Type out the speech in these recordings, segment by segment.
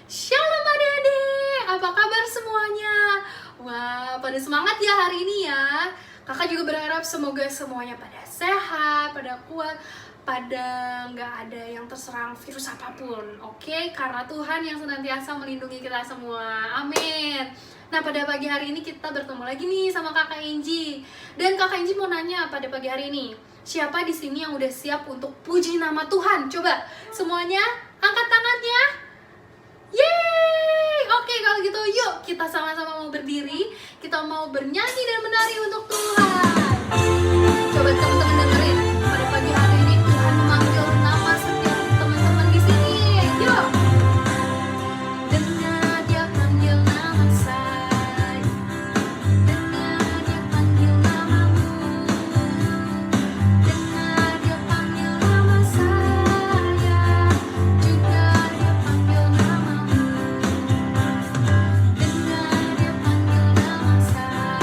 Shalom adik-adik, apa kabar semuanya? Wah, pada semangat ya hari ini ya. Kakak juga berharap semoga semuanya pada sehat, pada kuat, pada nggak ada yang terserang virus apapun. Oke, karena Tuhan yang senantiasa melindungi kita semua. Amin. Nah, pada pagi hari ini kita bertemu lagi nih sama Kakak Inji. Dan Kakak Inji mau nanya pada pagi hari ini, siapa di sini yang udah siap untuk puji nama Tuhan? Coba semuanya angkat tangannya. Yeay! Oke, kalau gitu yuk kita sama-sama mau berdiri. Kita mau bernyanyi dan menari untuk Tuhan. Coba teman-teman dengerin. Pada pagi hari ini Tuhan memanggil nama setiap teman-teman di sini. Yuk! Dengar Dia panggil nama saya. Dengar Dia panggil namamu. Dengar Dia panggil nama saya. Juga Dia panggil namamu. Dengar Dia panggil nama saya.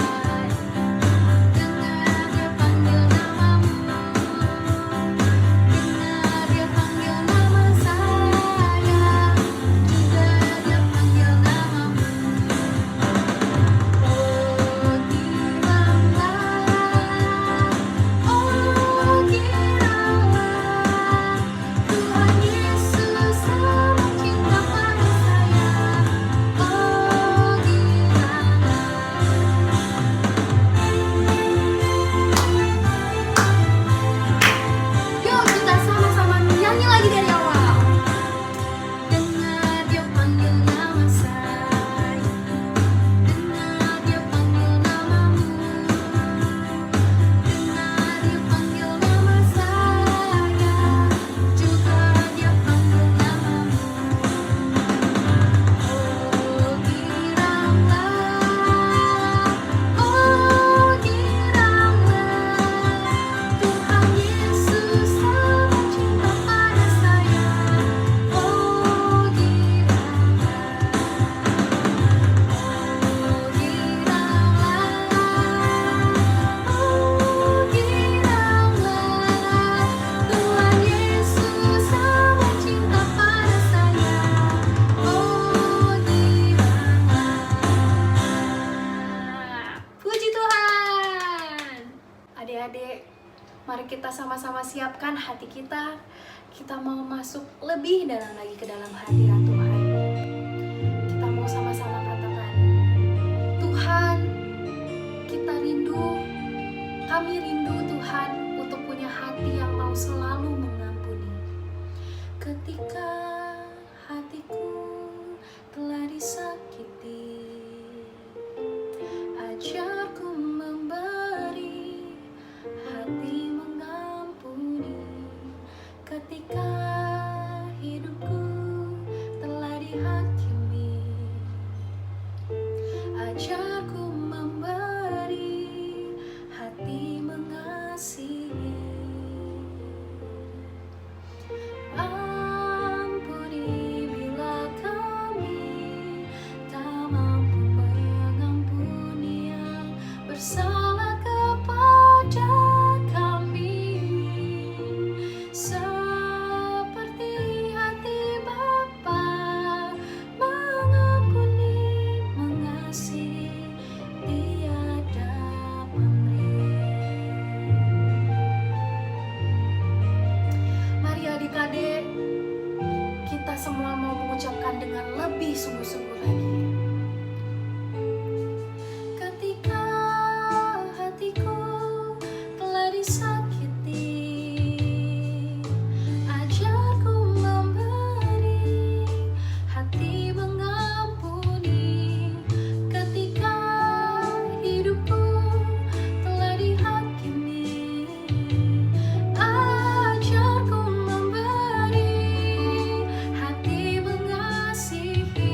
Dengar Dia panggil namamu. Dengar Dia panggil nama saya. Juga Dia panggil namamu. Oh giranlah, oh giranlah, Tuhan Yesus amat cinta pada saya. Oh giranlah. Yuk kita sama-sama nyanyi lagi dari awal. Dengar Dia panggil nama saya. Dengar Dia panggil namamu. Dengar Dia panggil nama saya. Juga Dia panggil namamu. Oh giranlah, oh giranlah, Tuhan Yesus amat cinta pada saya. Oh giranlah, oh giranlah, Tuhan Yesus amat cinta pada saya. Oh giranlah. Puji Tuhan. Adik-adik, mari kita sama-sama siapkan hati kita. Kita mau masuk lebih dalam lagi ke dalam hadirat Tuhan. Kita mau sama-sama katakan, Tuhan, kita rindu, kami rindu Tuhan untuk punya hati yang mau selalu mengampuni. Ketika hatiku telah disakiti, ajarku memberi hati mengampuni. Ketika hidupku telah dihakimi, ajarku memberi hati mengasihi. Ampuni bila kami tak mampu mengampuni yang bersalah kepada kami, seperti hati Bapa mengampuni, mengasihi, tiada pamrih. Mari adik-adik, kita semua mau mengucapkan dengan lebih sungguh-sungguh lagi. Ketika hatiku telah disakiti, ajarku memberi hati mengampuni. Ketika hidupku telah dihakimi, ajarku memberi hati mengasihi.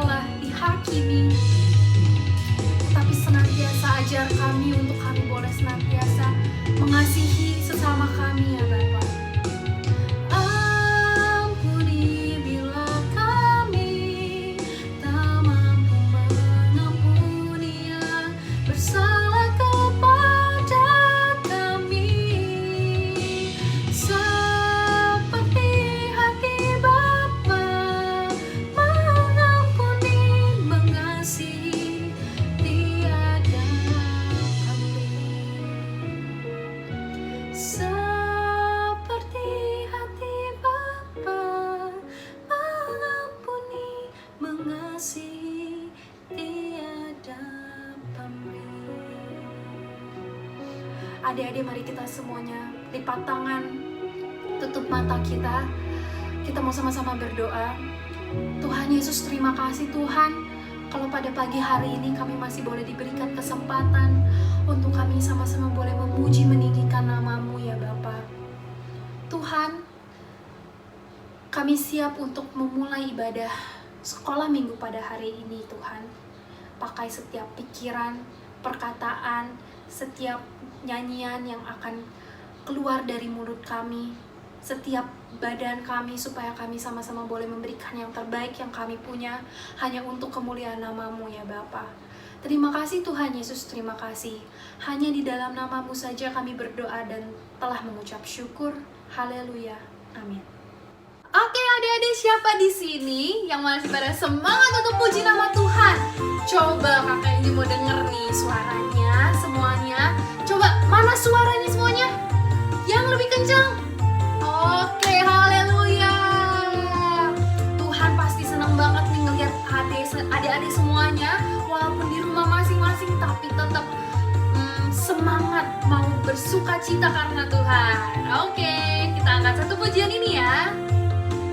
telah dihakimi, tapi senantiasa ajar kami untuk kami boleh senantiasa mengasihi sesama kami ya Bapa. Ampuni bila kami tak mampu mengampuni yang bersalah kepada kami, seperti hati Bapa mengampuni, mengasihi tiada pamrih. Seperti hati Bapa mengampuni, mengasihi tiada pamrih. Adik-adik, mari kita semuanya lipat tangan, tutup mata kita. Kita mau sama-sama berdoa. Tuhan Yesus, terima kasih Tuhan, kalau pada pagi hari ini kami masih boleh diberikan kesempatan untuk kami sama-sama boleh memuji meninggikan nama-Mu ya Bapa. Tuhan, kami siap untuk memulai ibadah sekolah minggu pada hari ini Tuhan. Pakai setiap pikiran, perkataan, setiap nyanyian yang akan keluar dari mulut kami, setiap badan kami, supaya kami sama-sama boleh memberikan yang terbaik yang kami punya hanya untuk kemuliaan nama-Mu ya Bapa. Terima kasih Tuhan Yesus, terima kasih. Hanya di dalam nama-Mu saja kami berdoa dan telah mengucap syukur. Haleluya. Amin. Oke adik-adik, siapa di sini yang masih pada semangat untuk puji nama Tuhan? Coba kakak Angie mau denger nih suaranya semuanya. Coba, mana suaranya semuanya? Yang lebih kencang? Oke, haleluya. Tuhan pasti senang banget nih ngeliat adik-adik semuanya, walaupun di rumah masing-masing tapi tetap semangat mau bersuka cita karena Tuhan. Oke, kita angkat satu pujian ini ya.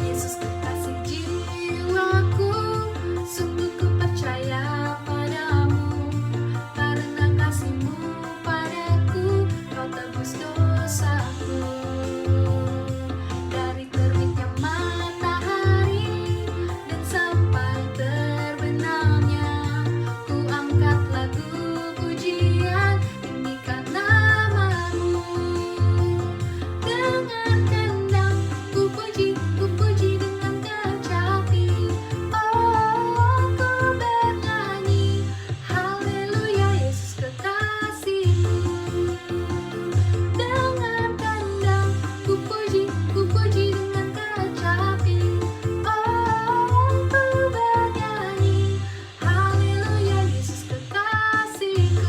Yesus kekasih jiwaku, sungguh ku percaya padamu, karena kasih-Mu padaku, Kau tebus dosaku. Dari terbitnya matahari dan sampai terbenamnya, ku angkat lagu pujian, tinggikan nama-Mu. Dengan kendang ku puji dengan kecapi. Oh, ku bernyanyi, haleluya Yesus kekasihku. Dengan kendang ku puji dengan kecapi. Oh, ku bernyanyi, haleluya Yesus kekasihku.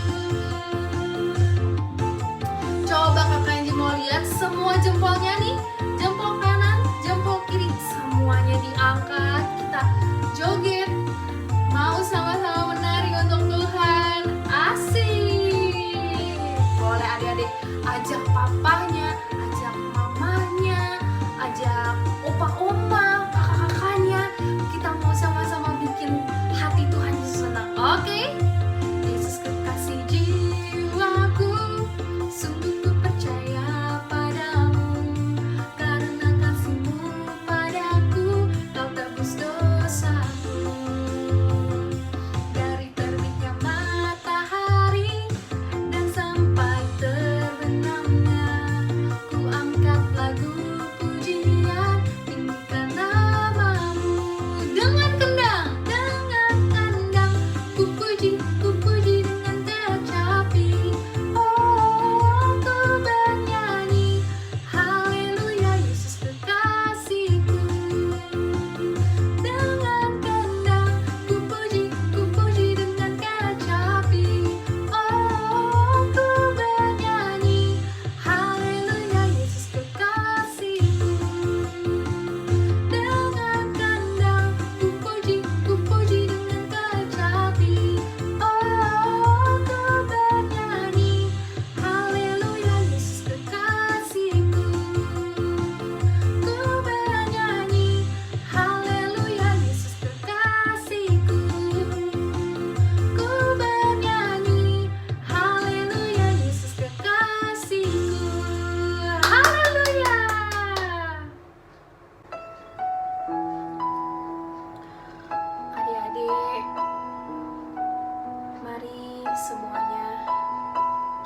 Coba kakak Angie mau lihat semua jempolnya nih. Jempol kanan, jempol kiri, semuanya diangkat. Kita joget, mau sama-sama menari untuk Tuhan. Asik. Boleh adik-adik ajak papanya, ajak mamanya, ajak opa-oma, kakak-kakaknya. Kita mau sama-sama bikin hati Tuhan Yesus senang. Oke? Yesus kekasih jiwaku, sungguh ku percaya padamu, karena kasih-Mu padaku, Kau tebus dosaku. Dari terbitnya matahari dan sampai terbenamnya, ku angkat lagu pujian, tinggikan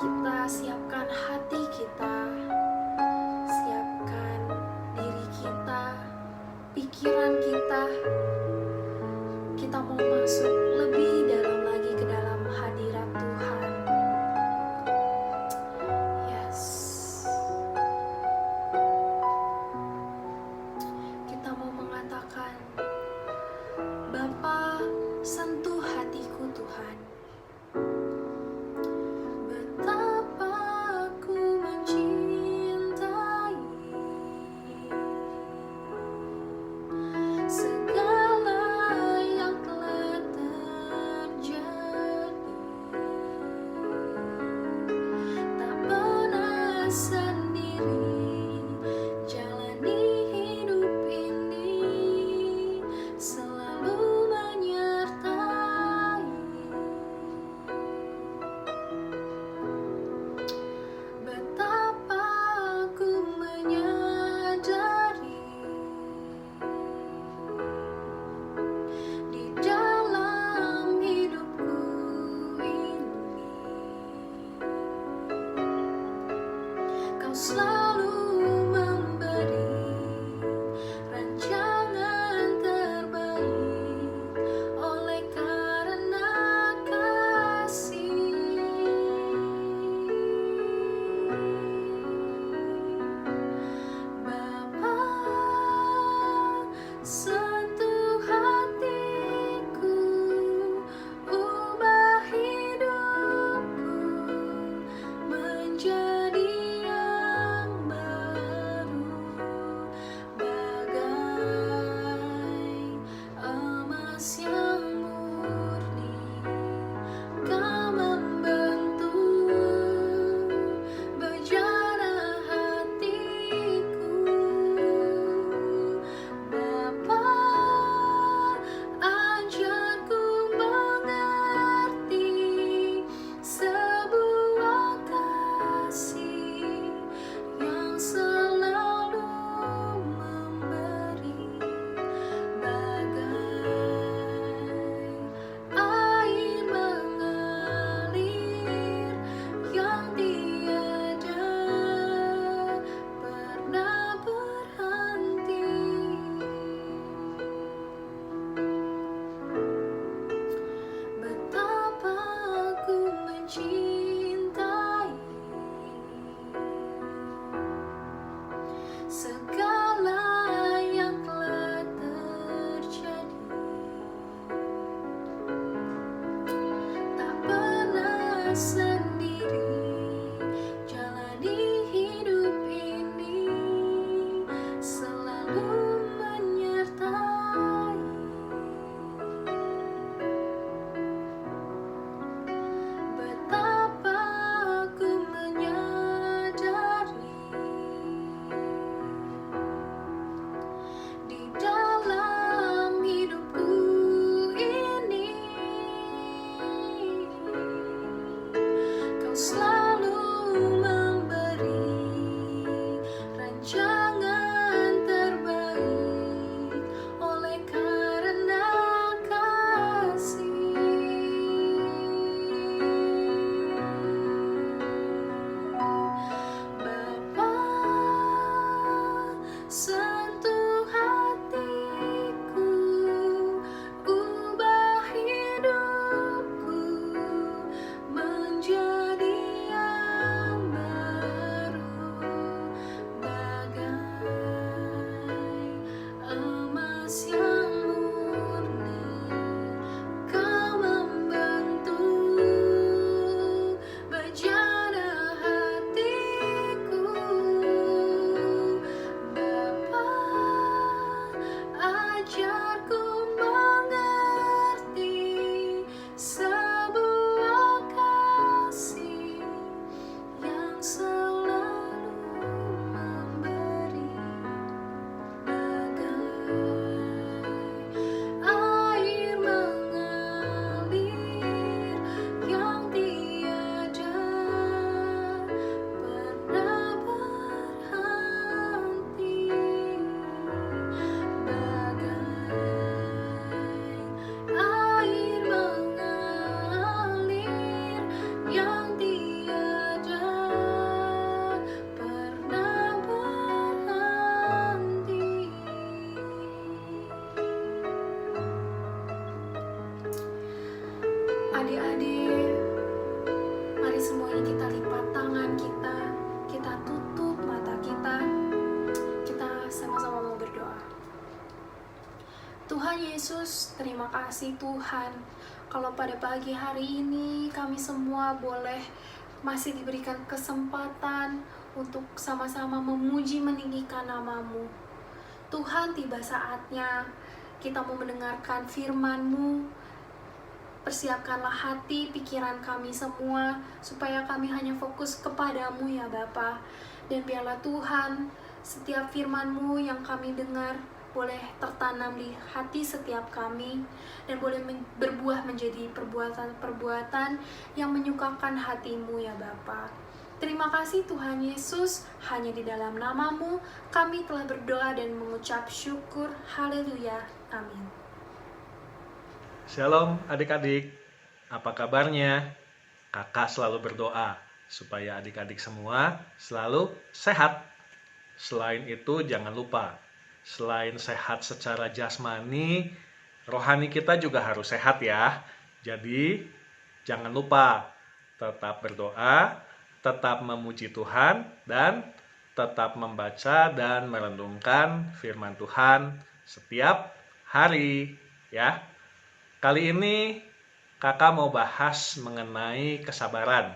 kita siapkan hati kita, siapkan diri kita, pikiran kita. Kita mau masuk lebih dalam lagi ke dalam hadirat Tuhan. Yes. Kita mau mengatakan, Bapa, sentuh hatiku Tuhan. Betapa aku mencintai segala yang telah terjadi. Tak pernah sendiri jalani hidup ini, selalu menyertai. Betapa aku menyadari di dalam hidupku ini, Kau selalu memberi rancangan terbaik oleh karena kasih. Bapa, sentuh hatiku, ubah hidupku menjadi yang baru. Yesus, terima kasih Tuhan. Kalau pada pagi hari ini kami semua boleh masih diberikan kesempatan untuk sama-sama memuji meninggikan nama-Mu. Tuhan, tiba saatnya kita mau mendengarkan firman-Mu. Persiapkanlah hati, pikiran kami semua, supaya kami hanya fokus kepadamu ya Bapa. Dan biarlah Tuhan, setiap firman-Mu yang kami dengar, boleh tertanam di hati setiap kami, dan boleh berbuah menjadi perbuatan-perbuatan yang menyukakan hati-Mu ya Bapa. Terima kasih Tuhan Yesus, hanya di dalam nama-Mu kami telah berdoa dan mengucap syukur. Haleluya. Amin. Shalom adik-adik, apa kabarnya? Kakak selalu berdoa supaya adik-adik semua selalu sehat. Selain itu jangan lupa, selain sehat secara jasmani, rohani kita juga harus sehat ya. Jadi jangan lupa tetap berdoa, tetap memuji Tuhan, dan tetap membaca dan merenungkan firman Tuhan setiap hari ya. Kali ini kakak mau bahas mengenai kesabaran.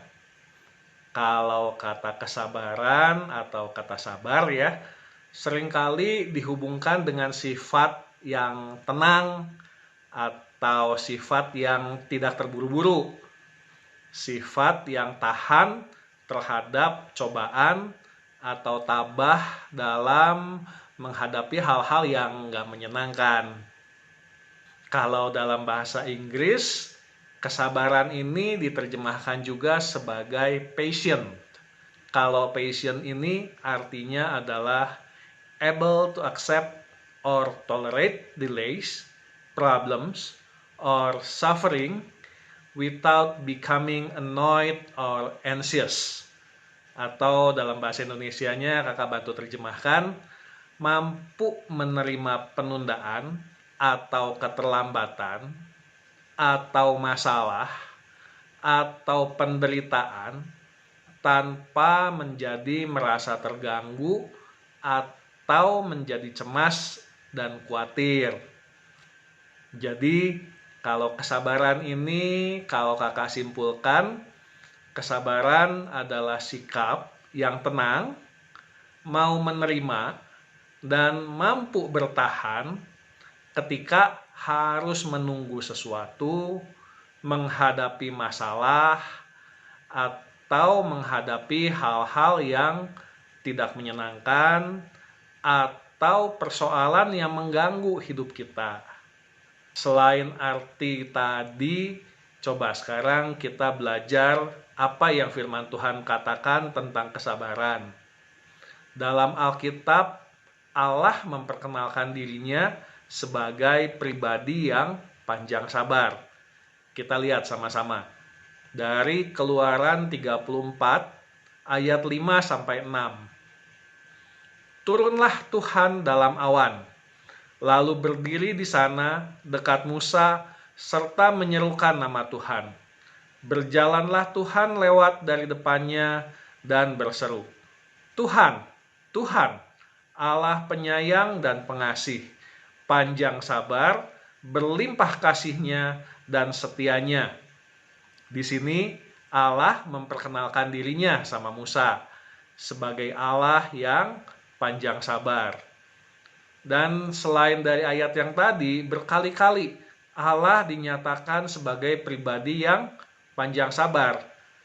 Kalau kata kesabaran atau kata sabar ya, seringkali dihubungkan dengan sifat yang tenang atau sifat yang tidak terburu-buru. Sifat yang tahan terhadap cobaan atau tabah dalam menghadapi hal-hal yang nggak menyenangkan. Kalau dalam bahasa Inggris, kesabaran ini diterjemahkan juga sebagai patient. Kalau patient ini artinya adalah able to accept or tolerate delays, problems, or suffering without becoming annoyed or anxious. Atau dalam bahasa Indonesianya, kakak bantu terjemahkan, mampu menerima penundaan atau keterlambatan, atau masalah, atau penderitaan tanpa menjadi merasa terganggu atau menjadi cemas dan khawatir. Jadi, kalau kesabaran ini, kalau kakak simpulkan, kesabaran adalah sikap yang tenang, mau menerima, dan mampu bertahan ketika harus menunggu sesuatu, menghadapi masalah, atau menghadapi hal-hal yang tidak menyenangkan, atau persoalan yang mengganggu hidup kita. Selain arti tadi, coba sekarang kita belajar apa yang firman Tuhan katakan tentang kesabaran. Dalam Alkitab, Allah memperkenalkan dirinya sebagai pribadi yang panjang sabar. Kita lihat sama-sama. Dari Keluaran 34 ayat 5 sampai 6. Turunlah Tuhan dalam awan, lalu berdiri di sana dekat Musa serta menyerukan nama Tuhan. Berjalanlah Tuhan lewat dari depannya dan berseru, Tuhan, Tuhan, Allah penyayang dan pengasih, panjang sabar, berlimpah kasihnya dan setianya. Di sini Allah memperkenalkan dirinya sama Musa sebagai Allah yang panjang sabar. Dan selain dari ayat yang tadi, berkali-kali Allah dinyatakan sebagai pribadi yang panjang sabar.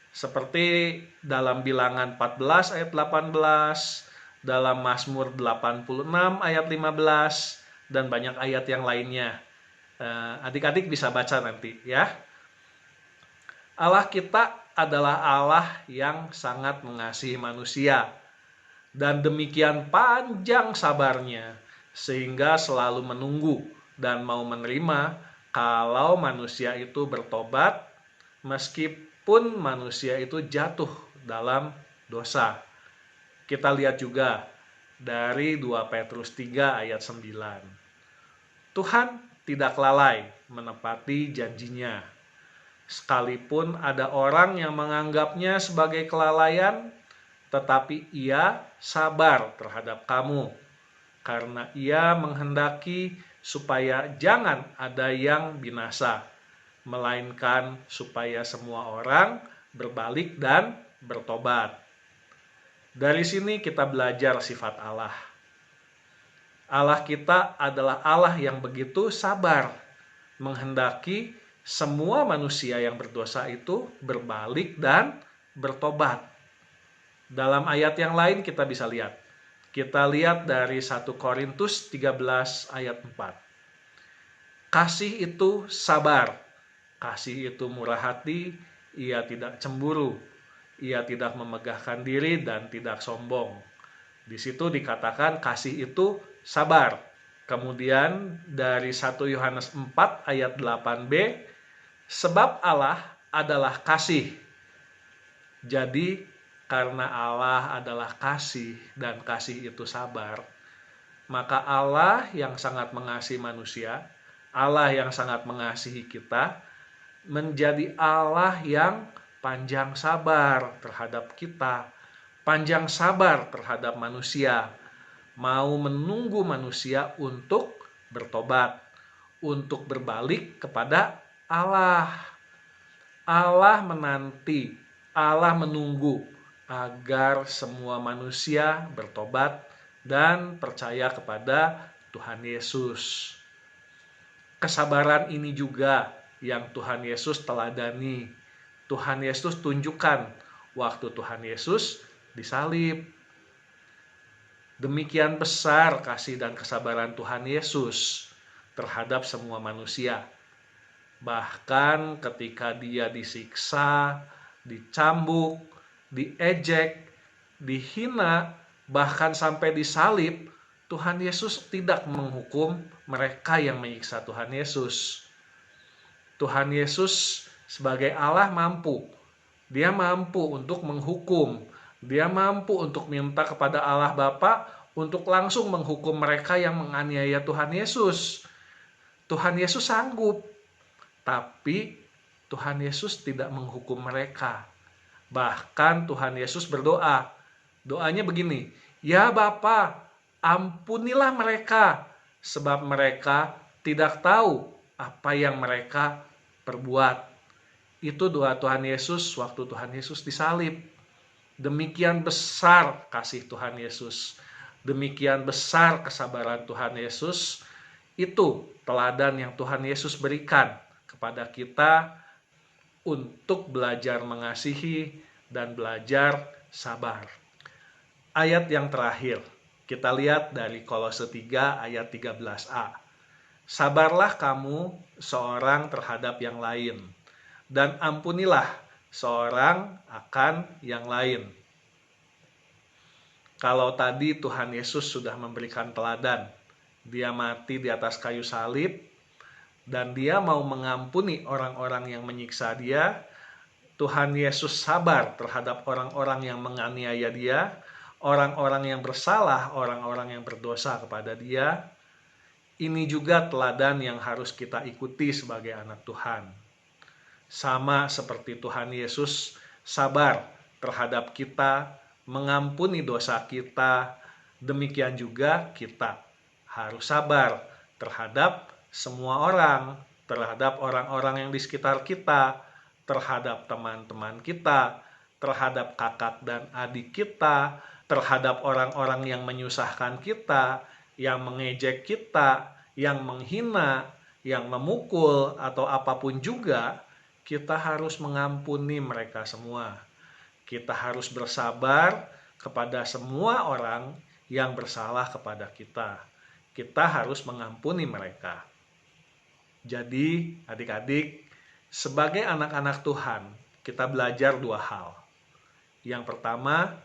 Seperti dalam Bilangan 14 ayat 18, dalam Mazmur 86 ayat 15, dan banyak ayat yang lainnya. Adik-adik bisa baca nanti ya. Allah kita adalah Allah yang sangat mengasihi manusia, dan demikian panjang sabarnya sehingga selalu menunggu dan mau menerima kalau manusia itu bertobat meskipun manusia itu jatuh dalam dosa. Kita lihat juga dari 2 Petrus 3 ayat 9. Tuhan tidak lalai menepati janjinya. Sekalipun ada orang yang menganggapnya sebagai kelalaian, tetapi ia sabar terhadap kamu, karena ia menghendaki supaya jangan ada yang binasa, melainkan supaya semua orang berbalik dan bertobat. Dari sini kita belajar sifat Allah. Allah kita adalah Allah yang begitu sabar, menghendaki semua manusia yang berdosa itu berbalik dan bertobat. Dalam ayat yang lain kita bisa lihat. Kita lihat dari 1 Korintus 13 ayat 4. Kasih itu sabar, kasih itu murah hati, ia tidak cemburu, ia tidak memegahkan diri dan tidak sombong. Di situ dikatakan kasih itu sabar. Kemudian dari 1 Yohanes 4 ayat 8b, sebab Allah adalah kasih. Jadi karena Allah adalah kasih dan kasih itu sabar, maka Allah yang sangat mengasihi manusia, Allah yang sangat mengasihi kita, menjadi Allah yang panjang sabar terhadap kita, panjang sabar terhadap manusia, mau menunggu manusia untuk bertobat, untuk berbalik kepada Allah. Allah menanti, Allah menunggu agar semua manusia bertobat dan percaya kepada Tuhan Yesus. Kesabaran ini juga yang Tuhan Yesus teladani. Tuhan Yesus tunjukkan waktu Tuhan Yesus disalib. Demikian besar kasih dan kesabaran Tuhan Yesus terhadap semua manusia. Bahkan ketika dia disiksa, dicambuk, diejek, dihina, bahkan sampai disalib, Tuhan Yesus tidak menghukum mereka yang menyiksa Tuhan Yesus. Tuhan Yesus sebagai Allah mampu. Dia mampu untuk menghukum. Dia mampu untuk minta kepada Allah Bapa untuk langsung menghukum mereka yang menganiaya Tuhan Yesus. Tuhan Yesus sanggup. Tapi Tuhan Yesus tidak menghukum mereka. Bahkan Tuhan Yesus berdoa. Doanya begini, "Ya Bapa, ampunilah mereka, sebab mereka tidak tahu apa yang mereka perbuat." Itu doa Tuhan Yesus waktu Tuhan Yesus disalib. Demikian besar kasih Tuhan Yesus. Demikian besar kesabaran Tuhan Yesus. Itu teladan yang Tuhan Yesus berikan kepada kita untuk belajar mengasihi dan belajar sabar. Ayat yang terakhir, kita lihat dari Kolose 3 ayat 13a. Sabarlah kamu seorang terhadap yang lain, dan ampunilah seorang akan yang lain. Kalau tadi Tuhan Yesus sudah memberikan teladan, dia mati di atas kayu salib, dan dia mau mengampuni orang-orang yang menyiksa dia. Tuhan Yesus sabar terhadap orang-orang yang menganiaya dia, orang-orang yang bersalah, orang-orang yang berdosa kepada dia. Ini juga teladan yang harus kita ikuti sebagai anak Tuhan. Sama seperti Tuhan Yesus sabar terhadap kita, mengampuni dosa kita, demikian juga kita harus sabar terhadap semua orang, terhadap orang-orang yang di sekitar kita, terhadap teman-teman kita, terhadap kakak dan adik kita, terhadap orang-orang yang menyusahkan kita, yang mengejek kita, yang menghina, yang memukul, atau apapun juga, kita harus mengampuni mereka semua. Kita harus bersabar kepada semua orang yang bersalah kepada kita. Kita harus mengampuni mereka. Jadi adik-adik, sebagai anak-anak Tuhan, kita belajar dua hal. Yang pertama,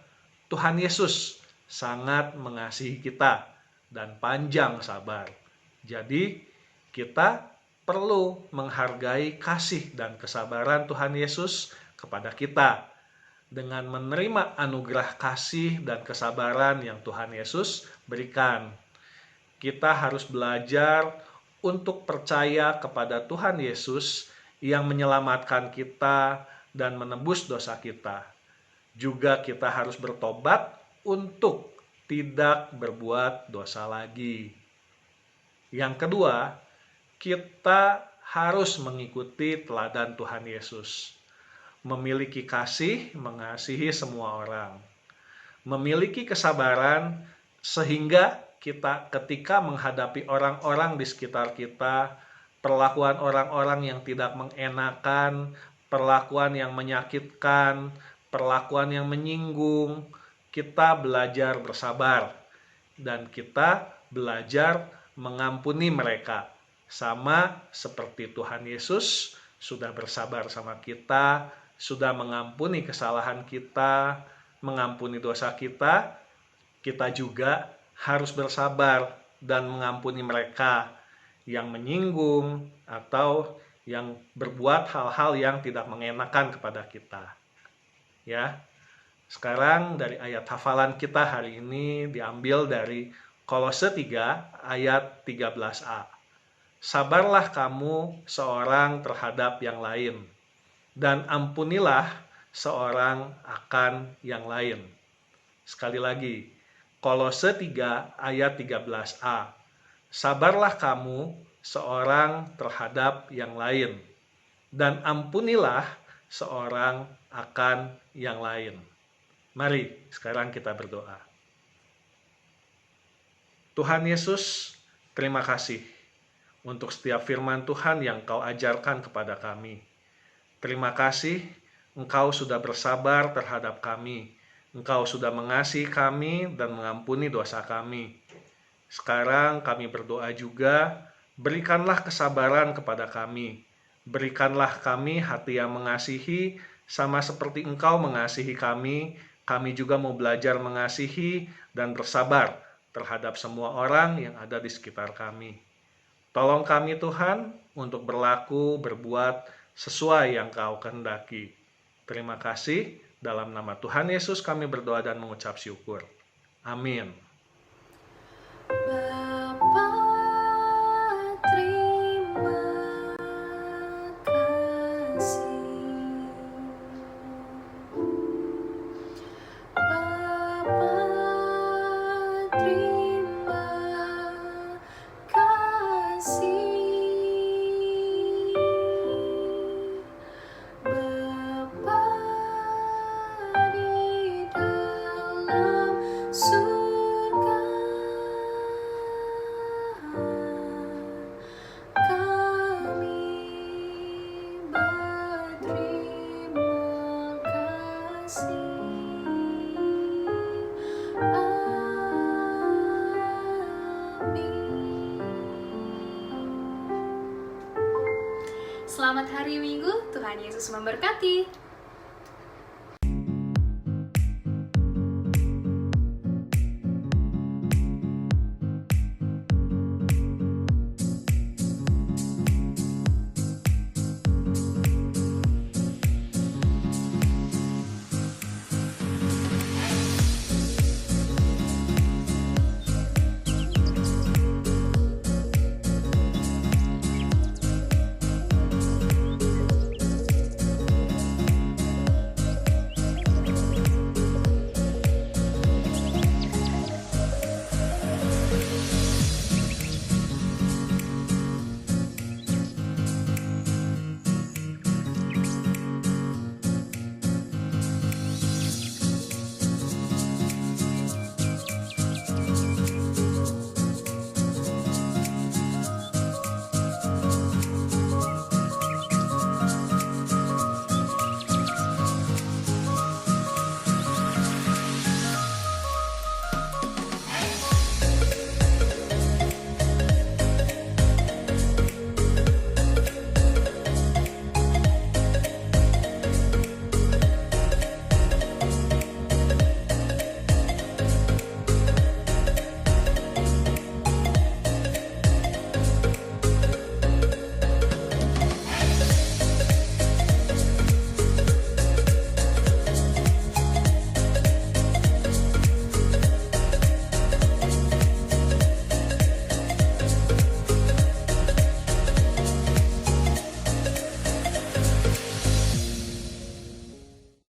Tuhan Yesus sangat mengasihi kita dan panjang sabar. Jadi kita perlu menghargai kasih dan kesabaran Tuhan Yesus kepada kita dengan menerima anugerah kasih dan kesabaran yang Tuhan Yesus berikan. Kita harus belajar untuk percaya kepada Tuhan Yesus yang menyelamatkan kita dan menebus dosa kita. Juga kita harus bertobat untuk tidak berbuat dosa lagi. Yang kedua, kita harus mengikuti teladan Tuhan Yesus. Memiliki kasih, mengasihi semua orang. Memiliki kesabaran sehingga kita ketika menghadapi orang-orang di sekitar kita, perlakuan orang-orang yang tidak mengenakan, perlakuan yang menyakitkan, perlakuan yang menyinggung, kita belajar bersabar dan kita belajar mengampuni mereka. Sama seperti Tuhan Yesus sudah bersabar sama kita, sudah mengampuni kesalahan kita, mengampuni dosa kita, kita juga harus bersabar dan mengampuni mereka yang menyinggung atau yang berbuat hal-hal yang tidak mengenakan kepada kita. Ya. Sekarang dari ayat hafalan kita hari ini diambil dari Kolose 3 ayat 13a. Sabarlah kamu seorang terhadap yang lain, dan ampunilah seorang akan yang lain. Sekali lagi, Kolose 3 ayat 13a. Sabarlah kamu seorang terhadap yang lain, dan ampunilah seorang akan yang lain. Mari sekarang kita berdoa. Tuhan Yesus, terima kasih untuk setiap firman Tuhan yang Kau ajarkan kepada kami. Terima kasih Engkau sudah bersabar terhadap kami. Engkau sudah mengasihi kami dan mengampuni dosa kami. Sekarang kami berdoa juga, berikanlah kesabaran kepada kami. Berikanlah kami hati yang mengasihi, sama seperti Engkau mengasihi kami. Kami juga mau belajar mengasihi dan bersabar terhadap semua orang yang ada di sekitar kami. Tolong kami Tuhan untuk berlaku, berbuat sesuai yang Kau kehendaki. Terima kasih, dalam nama Tuhan Yesus kami berdoa dan mengucap syukur. Amin. Bapa, terima kasih. Bapa, terima kasih. Bapa di dalam surga, kami berterima kasih. Amin. Selamat hari Minggu, Tuhan Yesus memberkati.